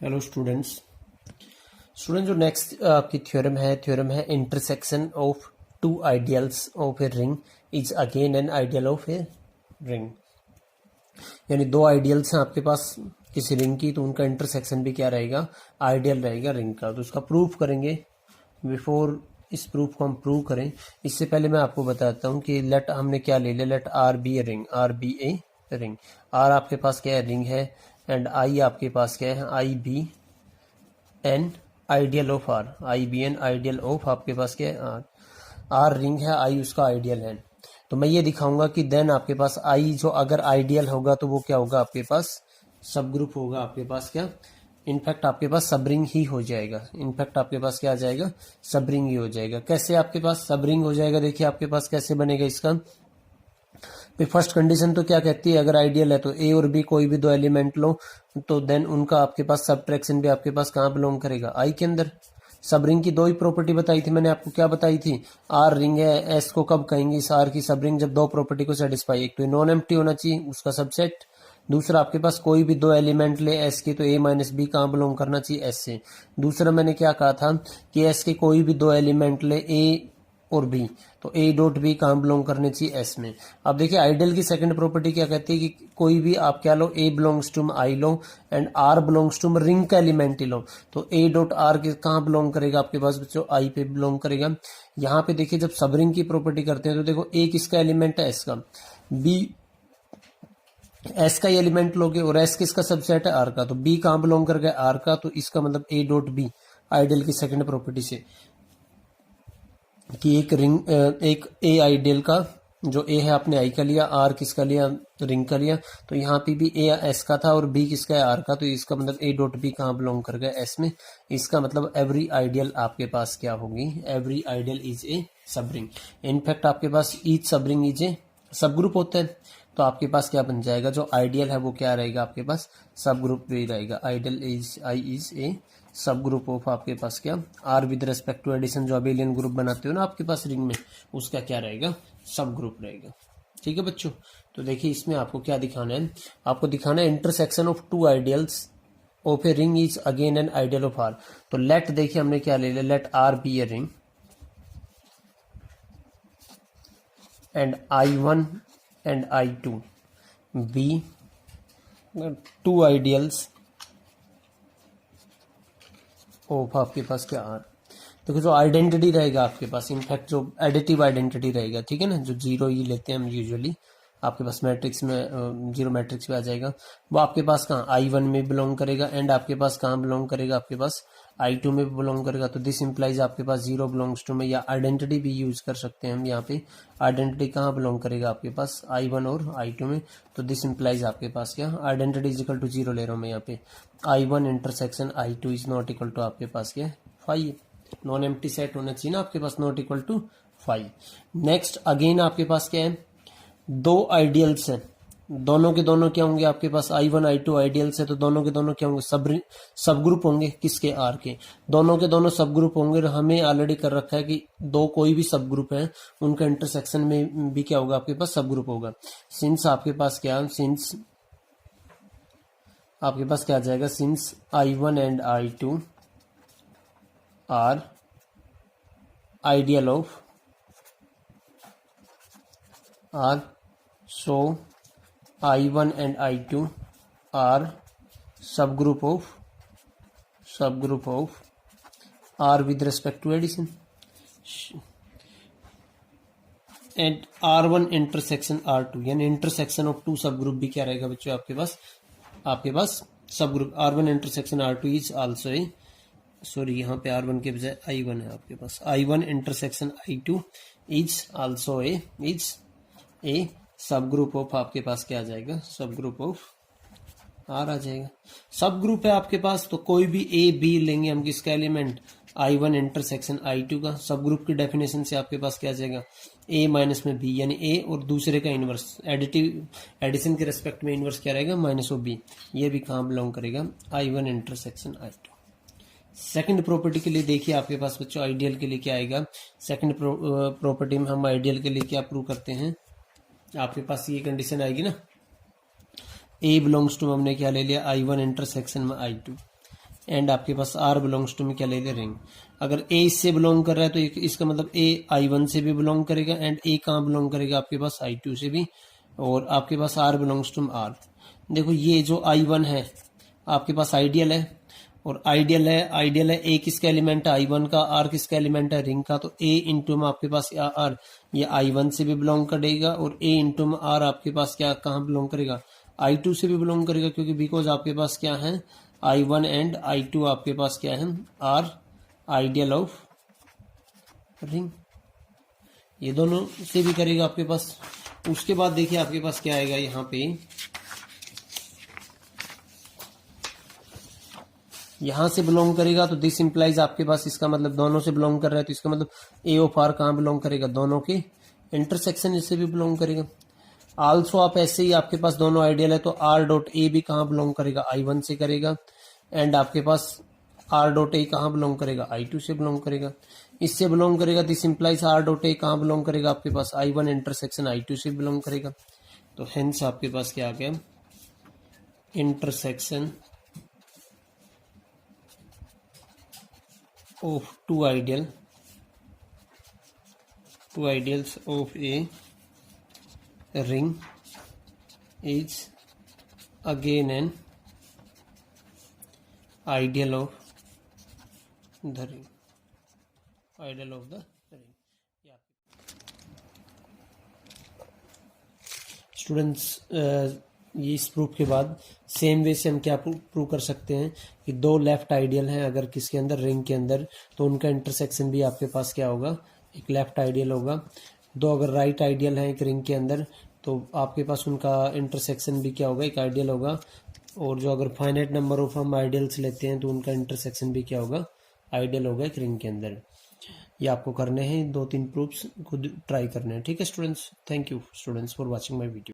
Hello students. जो next आपकी theorem है intersection of two ideals of a ring is again an ideal of a ring. यानी दो ideals हैं आपके पास किसी रिंग की, तो उनका इंटरसेक्शन भी क्या रहेगा, आइडियल रहेगा रिंग का। तो उसका प्रूफ करेंगे। बिफोर इस प्रूफ को हम प्रूव करें, इससे पहले मैं आपको बताता हूँ कि लेट हमने क्या ले लिया, let R be a ring, R be a ring. R आपके पास क्या है, रिंग है, एंड आई आपके पास क्या है, I be an ideal of R, I be an ideal of आपके पास क्या है, आर। आर रिंग है, आई उसका आइडियल है। तो मैं ये दिखाऊंगा कि देन आपके पास आई जो अगर आइडियल होगा तो वो क्या होगा, आपके पास सब ग्रुप होगा, आपके पास क्या, इनफैक्ट आपके पास सब रिंग ही हो जाएगा। इनफैक्ट आपके पास क्या आ जाएगा, सब रिंग ही हो जाएगा। कैसे आपके पास सब रिंग हो जाएगा, देखिए आपके पास कैसे बनेगा इसका। फर्स्ट कंडीशन तो क्या कहती है, अगर आइडियल है तो ए और बी कोई भी दो एलिमेंट लो, तो देन उनका आपके पास सब्ट्रैक्शन भी आपके पास कहाँ बिलोंग करेगा, आई के अंदर। सब रिंग की दो ही प्रॉपर्टी बताई थी मैंने आपको, क्या बताई थी, आर रिंग है, एस को कब कहेंगे इस आर की सब रिंग, जब दो प्रॉपर्टी को सेटिस्फाई, एक तो नॉन एम्प्टी होना चाहिए उसका सबसेट, दूसरा आपके पास कोई भी दो एलिमेंट ले एस के तो ए माइनस बी कहाँ बिलोंग करना चाहिए, एस से। दूसरा मैंने क्या कहा था कि एस के कोई भी दो एलिमेंट ले ए और बी, तो ए डॉट बी कहाँ बिलोंग करने चाहिए, एस में। अब देखिए आइडियल की सेकंड प्रॉपर्टी क्या कहती है कि कोई भी आप क्या लो, ए बिलोंग्स टू आई लो and R belongs to ring का एलिमेंट ही लो, तो ए डॉट आर के कहाँ बिलोंग करेगा, आपके पास बच्चों आई पे बिलोंग करेगा। यहाँ पे देखिए जब सब रिंग की प्रॉपर्टी करते हैं तो देखो ए किसका एलिमेंट है, एस का, बी एस का ही एलिमेंट लोगे, और एस किसका सबसेट है, आर का, तो बी कहाँ बिलोंग कर गया, आर का, तो इसका मतलब ए डॉट बी आइडियल की सेकंड प्रॉपर्टी से कि एक रिंग एक ए आइडियल का, जो ए है आपने आई का लिया, आर किसका लिया, रिंग का लिया, तो यहाँ पे भी ए एस का था और बी किसका है, आर का, तो इसका मतलब ए डॉट बी कहाँ बिलोंग कर गया, एस में। इसका मतलब एवरी आइडियल आपके पास क्या होगी, एवरी आइडियल इज ए सब रिंग। इनफैक्ट आपके पास ईच सब रिंग इज ए सब ग्रुप होता है, तो आपके पास क्या बन जाएगा, जो आइडियल है वो क्या रहेगा, आपके पास सब ग्रुप भी रहेगा। Ideal is I is a subgroup of आपके पास क्या, R with respect to addition, जो अबेलियन ग्रुप बनाते हो ना आपके पास रिंग में, उसका क्या रहेगा, सब ग्रुप रहेगा। ठीक है बच्चों, तो देखिए इसमें आपको क्या दिखाना है, आपको दिखाना है intersection of two ideals of a ring is again an ideal of R. तो लेट देखिए हमने क्या ले लिया, let R be a ring and I1 and I2 be two ideals of आपके पास क्या आर। देखो जो आइडेंटिटी रहेगा आपके पास, इनफैक्ट जो एडिटिव आइडेंटिटी रहेगा, ठीक है ना, जो जीरो ही लेते हैं हम यूजुअली, आपके पास मैट्रिक्स में जीरो मैट्रिक्स में आ जाएगा, वो आपके पास कहाँ I1 में बिलोंग करेगा, एंड आपके पास कहाँ बिलोंग करेगा, आपके पास I2 में भी बिलोंग करेगा। तो दिस इंप्लाइज आपके पास जीरो बिलोंग्स टू में, या आइडेंटिटी भी यूज कर सकते हैं हम यहाँ पे, आइडेंटिटी कहाँ बिलोंग करेगा आपके पास I1 और I2 में, तो दिस इंप्लाइज आपके पास क्या, identity is equal to zero ले रहा हूँ मैं यहाँ पे, I1 intersection I2 is not equal to आपके पास क्या, 5। नॉन एम्प्टी सेट होना चाहिए ना आपके पास, not equal to 5। Next again आपके पास क्या है, दो आइडियल्स हैं, दोनों के दोनों क्या होंगे आपके पास, I1 I2 आइडियल्स है, तो दोनों के दोनों क्या होंगे, सब ग्रुप होंगे, किसके, आर के। दोनों के दोनों सब ग्रुप होंगे, और हमें ऑलरेडी कर रखा है कि दो कोई भी सब ग्रुप है उनका इंटरसेक्शन में भी क्या होगा, आपके पास सब ग्रुप होगा। सिंस आपके पास क्या, सिंस आपके पास क्या आ जाएगा, since I1 and I2 are ideal of R, so I1 and I2 are subgroup of R with respect to addition, and R1 intersection R2, यानी इंटरसेक्शन ऑफ टू सब ग्रुप भी क्या रहेगा बच्चों, आपके पास सब group R1 intersection R2 is also a, sorry यहाँ पे R1 के बजाय I1 है आपके पास, I1 intersection I2 is also a subgroup of आपके पास क्या आ जाएगा, सब ग्रुप ऑफ आर आ जाएगा। सब ग्रुप है आपके पास, तो कोई भी ए बी लेंगे हम किसका एलिमेंट, I1 इंटरसेक्शन I2 का। सब ग्रुप की डेफिनेशन से आपके पास क्या आ जाएगा, ए माइनस में बी, यानी ए और दूसरे का इनवर्स, एडिशन के रेस्पेक्ट में इनवर्स क्या रहेगा, माइनस ऑफ बी, ये भी कहाँ बिलोंग करेगा, I1 intersection I2। Second property के लिए देखिए आपके पास बच्चों आइडियल के लिए क्या आएगा, सेकंड प्रॉपर्टी में हम आइडियल के लिए क्या प्रूव करते हैं, आपके पास ये कंडीशन आएगी ना, ए बिलोंग्स टू हमने क्या ले लिया, I1 इंटरसेक्शन में I2, एंड आपके पास आर बिलोंग्स टू में क्या लेगा, रिंग। अगर ए इससे बिलोंग कर रहा है तो इसका मतलब ए I1 से भी बिलोंग करेगा, एंड ए कहाँ बिलोंग करेगा आपके पास I2 से भी, और आपके पास आर बिलोंग्स टू आर। देखो ये जो I1 है आपके पास आइडियल है, और आइडियल है ए किसका एलिमेंट है I1 का, आर किसका एलिमेंट है रिंग का, तो ए इंटू में आपके पास आर ये I1 से भी बिलोंग करेगा, और ए इंटू में आर आपके पास क्या कहाँ बिलोंग करेगा, I2 से भी बिलोंग करेगा, क्योंकि बिकॉज आपके पास क्या है I1 एंड I2 आपके पास क्या है आर आइडियल ऑफ रिंग। ये दोनों से भी करेगा आपके पास। उसके बाद देखिए आपके पास क्या आएगा यहाँ पे, यहां से बिलोंग करेगा तो दिस इंप्लाइज आपके पास इसका मतलब दोनों से बिलोंग कर रहा है, तो इसका मतलब ए ऑफ आर कहाँ बिलोंग करेगा, दोनों के इंटरसेक्शन इससे भी बिलोंग करेगा। आल्सो आप ऐसे ही आपके पास दोनों आइडियल है तो आर डॉट ए भी कहाँ बिलोंग करेगा, I1 से करेगा, एंड आपके पास आर डॉट ए कहाँ बिलोंग करेगा, I2 से बिलोंग करेगा। इससे बिलोंग करेगा this implies R dot A कहाँ बिलोंग करेगा आपके पास I1 इंटरसेक्शन I2 से बिलोंग करेगा। तो हेंस आपके पास क्या आ गया, intersection of two ideals of a ring is again an ideal of the ring. Students ये इस प्रूफ के बाद सेम वे से हम क्या प्रूव कर सकते हैं कि दो लेफ्ट आइडियल हैं अगर किसके अंदर रिंग के अंदर, तो उनका इंटरसेक्शन भी आपके पास क्या होगा, एक लेफ्ट आइडियल होगा। दो अगर राइट आइडियल हैं एक रिंग के अंदर तो आपके पास उनका इंटरसेक्शन भी क्या होगा, एक आइडियल होगा। और जो अगर फाइनाइट नंबर ऑफ हम आइडियल्स लेते हैं तो उनका इंटरसेक्शन भी क्या होगा, आइडियल होगा एक रिंग के अंदर। ये आपको करने हैं 2-3 प्रूफ्स खुद ट्राई करने हैं। ठीक है students, thank you students for watching my video.